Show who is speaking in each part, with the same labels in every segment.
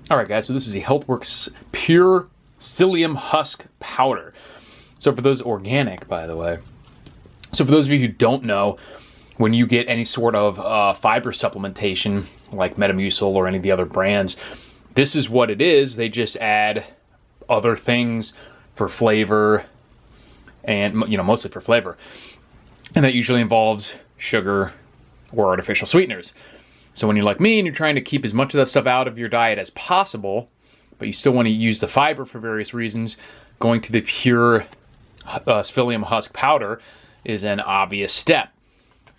Speaker 1: All right, guys, so this is the Healthworks Pure Psyllium Husk Powder. So for those organic, by the way. So for those of you who don't know, when you get any sort of fiber supplementation, like Metamucil or any of the other brands, this is what it is. They just add other things for flavor, and mostly for flavor. And that usually involves sugar or artificial sweeteners. So when you're like me and you're trying to keep as much of that stuff out of your diet as possible, but you still want to use the fiber for various reasons, going to the pure psyllium husk powder is an obvious step.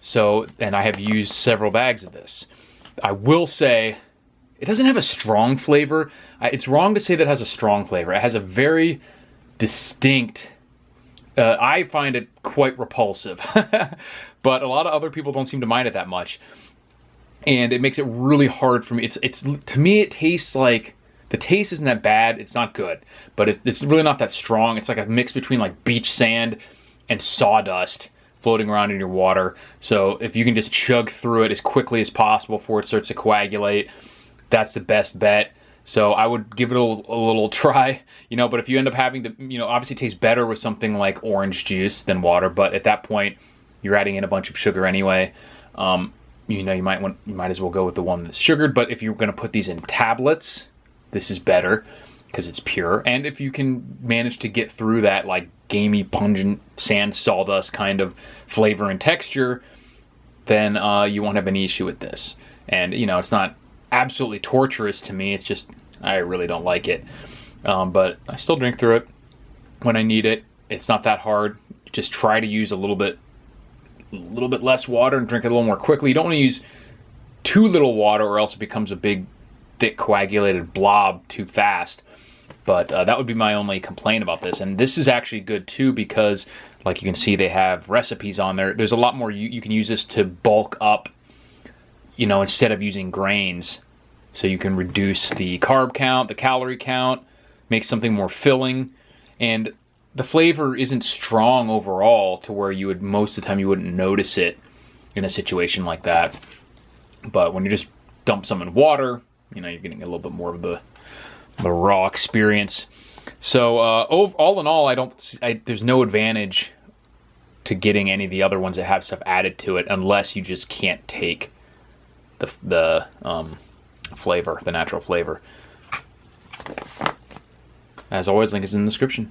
Speaker 1: So, and I have used several bags of this. I will say, it doesn't have a strong flavor. It's wrong to say that it has a strong flavor. It has a very distinct, I find it quite repulsive. But a lot of other people don't seem to mind it that much. And it makes it really hard for me. It's to me, it tastes like, the taste isn't that bad. It's not good, but it's really not that strong. It's like a mix between like beach sand and sawdust floating around in your water. So if you can just chug through it as quickly as possible before it starts to coagulate, that's the best bet. So I would give it a little try, but if you end up having to, obviously it tastes better with something like orange juice than water, but at that point you're adding in a bunch of sugar anyway. You might as well go with the one that's sugared, but if you're going to put these in tablets, this is better because it's pure. And if you can manage to get through that like gamey, pungent sand sawdust kind of flavor and texture, then you won't have any issue with this. And it's not absolutely torturous to me. It's just I really don't like it, but I still drink through it when I need it. It's not that hard. Just try to use a little bit less water and drink it a little more quickly. You don't want to use too little water or else it becomes a big, thick, coagulated blob too fast. But that would be my only complaint about this. And this is actually good too because, like you can see, they have recipes on there. There's a lot more. You can use this to bulk up, instead of using grains. So you can reduce the carb count, the calorie count, make something more filling. And the flavor isn't strong overall to where most of the time you wouldn't notice it in a situation like that. But when you just dump some in water, you're getting a little bit more of the raw experience. So all in all, there's no advantage to getting any of the other ones that have stuff added to it unless you just can't take the flavor, the natural flavor. As always, link is in the description.